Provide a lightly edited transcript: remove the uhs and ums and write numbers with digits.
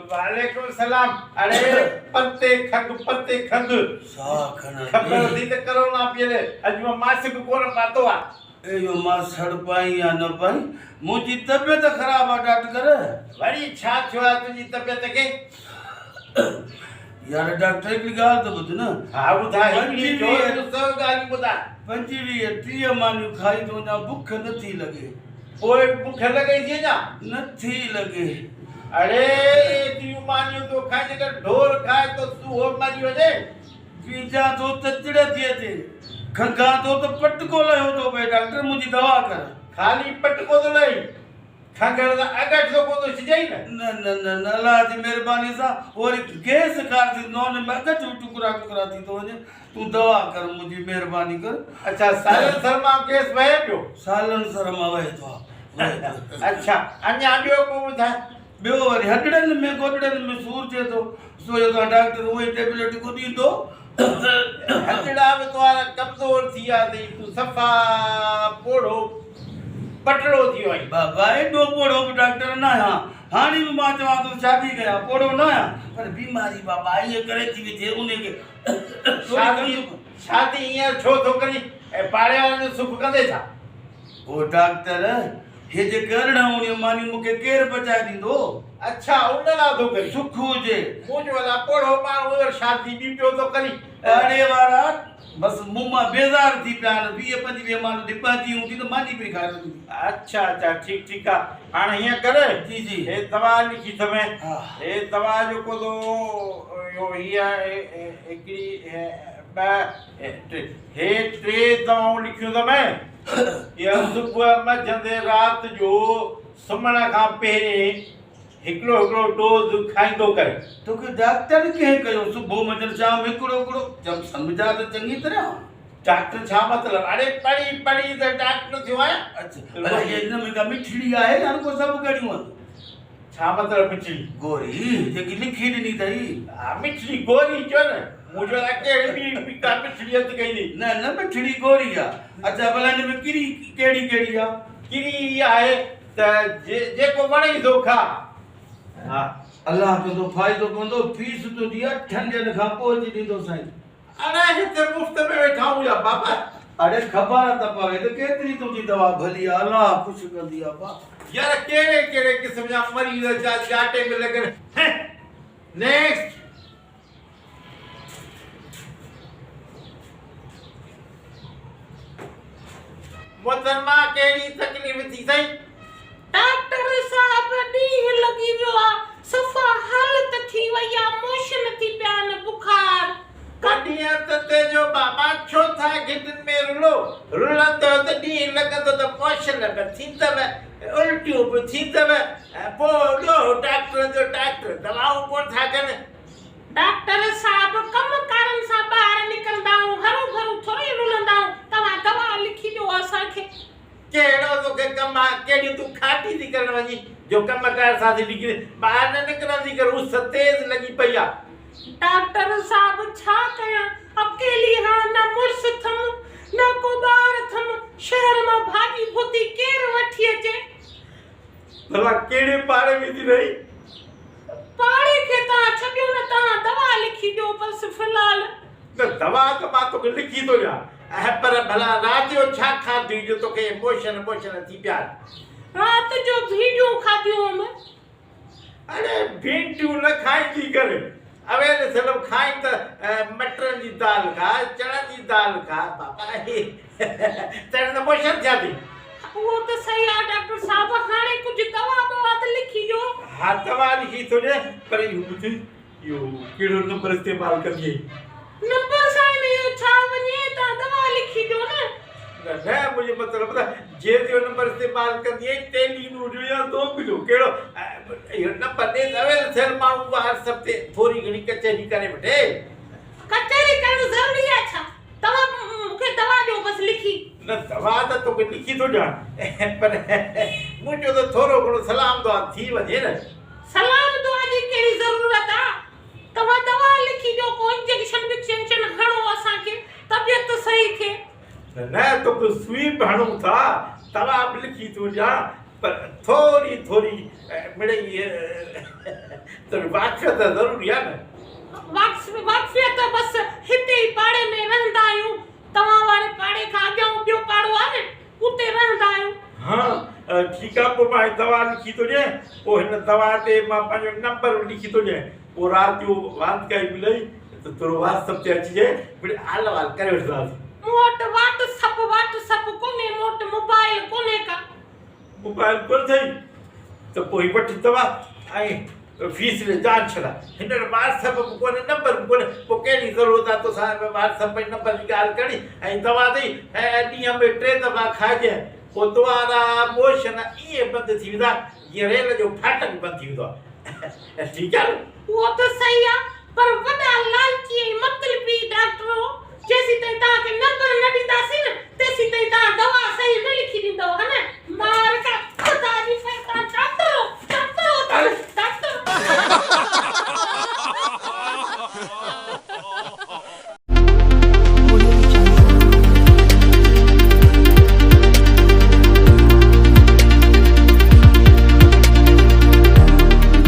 वालेकुम सलाम। अरे पत्ते खंग सा खन खबर थी त कोरोना पियले अज मां मासिक कोन पातो आ। ए यो मां सड़ पाई या न पाई मुंहिंजी तबियत ख़राब आहे डॉक्टर। वरी छा थियो आहे तुंहिंजी तबियत खे? यार डॉक्टर हिकिड़ी ॻाल्हि त ॿुध न। हा ॿुधाए। हिकिड़ी जो सौ ॻाल्हियूं ॿुधाए। 25-30 मानियूं खाई तो वञा बुख नथी लॻे। पोइ बुख लॻई थी अञा? नथी लॻे। अरे एतिरियूं मानियूं तो खाए जेकर ढोर खाए तो तूं हो मरी वञे। पीजा तो त चिड़ थी अचे, खंघा तो त पटको लहियो थो पए। डॉक्टर मुंहिंजी दवा कर। खाली पटको तो लही खंघण दा अगट तो को तो सिजई न। न न न न अल्लाह जी महिरबानी सां वरी गैस कार थी नॉन में अगट टुकड़ा टुकड़ा थी तो वञे। तूं दवा कर मुंहिंजी महिरबानी कर। अच्छा सालन शर्मा केस वहे पियो? सालन शर्मा वहे तो। अच्छा अञा ॿियो को ॿुधाए। ॿियो वरी हॾड़नि में गोॾड़नि में सूर थिए थो सो जो डॉक्टर उहे टेबलेट को ॾींदो। हथड़ा में तोरा कमजोर थी आ थी तू सफा पोड़ो पटड़ो थी वई। बाबा एॾो पोड़ो बि डॉक्टर न आहियां। हाणे बि मां चवां थो शादी कयां पोड़ो न आहियां पर बीमारी बाबा ईअं करे थी विझे उन खे शादी ईअं छो थो करी पाड़े वारनि जो सुख कंदे छा? ओ डॉक्टर हे जे करणा उन मानी मूंखे केरु बचाए ॾींदो? अच्छा उन लाइ थो करी सुख हुजे मुंहिंजो वाला पोड़ो माण्हू शादी बि पियो थो करी। अड़े वारा बस मुंह मां बेज़ार थी पिया आहिनि। 20-25 माण्हू डिपाती हूंदी त मानी पई खाए रखंदी। अच्छा अच्छा ठीक आहे। हाणे हीअं करे जी जी हे दवा लिखी थमे। हा हे दवा जो को तो यो हिया हिकिड़ी हे टे दवाऊं लिखियूं थमे। या सुबुह मंझंदि राति जो सुम्हण खां पहिरीं हिकिड़ो डोज खाईंदो करे। तोखे डॉक्टर कंहिं कयो सुबुह मंझंदि शाम हिकिड़ो जब सम्झा त चङी तरह। डॉक्टर छा मतलब? अरे पढ़ी त डॉक्टर थियो आहियां। अच्छा भला ये हिन में का मिठड़ी आहे या को सभु ॻड़ियूं आहिनि? छा मतलब मिठड़ी? गोरी जेकी लिखी ॾिनी अथई। हा मिठड़ी गोरी चयो न। मुंहिंजो कहिड़ी बि का मिठड़ी हथ कई नी। न मिठड़ी गोरी आहे। अच्छा भला हिन में कहिड़ी आहे? किरी आहे त जेको वणे थो खा। हा अल्लाह तुंहिंजो फ़ाइदो पवंदो। फीस तुंहिंजी 8 ॾींहंनि खां पोइ अची ॾींदो साईं। अरे हिते मुफ़्त में वेठा हूं या बाबा। अरे ख़बर त पवे त केतिरी तुंहिंजी दवा भली आहे। अल्लाह ख़ुशि कंदी आहे बा। यार कहिड़े क़िस्म जा मरीज़ जा जाटे में लॻनि। नेक्स्ट मोहतरमा कहिड़ी तकलीफ़ थी सही? डॉक्टर साहब ॾींहुं लॻी वियो आहे सफ़ा हालत थी वई आहे मोशन थी पिया न बुखार। कॾहिं त तेजो बाबा छो था गिटनि में रुलंदो त ॾींहुं लॻंदो त मोशन बि थींदव उल्टियूं बि थींदव। पोइ डॉक्टर जो डॉक्टर दवाऊं कोन था कनि। डॉक्टर साहब कम कारनि सां ॿाहिरि निकिरंदा आहियूं हरू भरू थोरी रुलंदा आहियूं। तव्हां दवा लिखी ॾियो असांखे। कहिड़ो तोखे कमु आहे? कहिड़ी तूं खाटी थी करणु वञी जो कमु कार सां थी निकिरे? ॿाहिरि न निकिरंदी कर उस तेज़ लॻी पई आहे। डॉक्टर साहब छा कयां? अकेली हां न मुड़ुस अथमि न को ॿार अथमि। शहर मां भाॼी भुती केरु वठी अचे? भला कहिड़े पाड़े में थी रही? पाड़े खे तव्हां छॾियो न। तव्हां दवा लिखी ॾियो बसि फ़िलहाल। त दवा त मां तोखे लिखी थो ॾियां पर भला राति जो छा खाधी जो तोखे मोशन थी पिया? राति जो भीडियूं खाधियूं हुअमि। अरे भींडियूं न खाईंदी कर। अवेल सिर्फ़ खाई त मटरनि जी दाल खा चणनि जी दाल खा बाबा। तॾहिं त मोशन थिया थी। वो तो सही है डॉक्टर साहब। हाणे कुछ दवा तो लिखी ॾियो। हा दवा लिखी थो ॾियां पर इहो कहिड़ो नंबर इस्तेमालु कंदी? नंबर साईं इहो छा वञे? तव्हां दवा लिखी ॾियो न। न मुंहिंजो मतिलबु त जो नंबर इस्तेमालु कंदी टेलीनू जो या दो जो कहिड़ो इहो नंबर ॾे अवेल थियल माण्हू व्हाट्सएप ते थोरी घणी कचहरी करे वठे। कचहरी करणु ज़रूरी आहे छा? तव्हां मूंखे दवा ॾियो बसि लिखी। न दवा त तोखे लिखी थो ॾियां पर मुंहिंजो त थोरो घणो सलाम दुआ थी वञे न। सलाम दुआ जी कहिड़ी ज़रूरत आहे? तव्हां दवा लिखी ॾियो। को इंजेक्शन विक्शन हणो असांखे तबियत सही थिए। न तोखे सुई बि हणूं था दवा बि लिखी थो ॾियां पर थोरी मिड़ई तो वाक़िफ़ त ज़रूरी आहे न। वाक़फ़ियत त बसि हिते ई पाड़े में रहंदा आहियूं। तव्हां वारे पाड़े खां अॻियां ॿियो पाड़ो आहे न, उते रहंदा आहियूं। हाँ ठीकु आहे, पोइ मां दवा लिखी थो ॾियां, पोइ हिन दवा ते मां पंहिंजो नंबर लिखी थो ॾियां, पोइ राति जो वांदि काई मिलई त थोरो व्हाट्सअप ते अचिजे, मिड़ई हाल वाल करे वठंदासीं। मूं वटि व्हाट्सअप कोन्हे, मूं वटि मोबाइल कोन्हे का। मोबाइल कोन अथई त पोइ वठी दवा ऐं फीस ॾे जान छॾा। हिन व्हाट्सअप बि कोन्हे, नंबर बि कोन्हे, पोइ कहिड़ी ज़रूरत आहे तोसां व्हाट्सअप में नंबर जी ॻाल्हि करी ऐं दवा अथई ऐं ॾींहं में 3 दफ़ा खाइजे, पोइ तुंहिंजा मोशन ईअं बंदि थी वेंदा जीअं रेल जो फाटक बंदि थी वेंदो आहे। ठीकु आहे न? उहो त सही आहे, पर वॾा लालची ऐं मतलबी डॉक्टर जेसीं ताईं तव्हांखे नंबर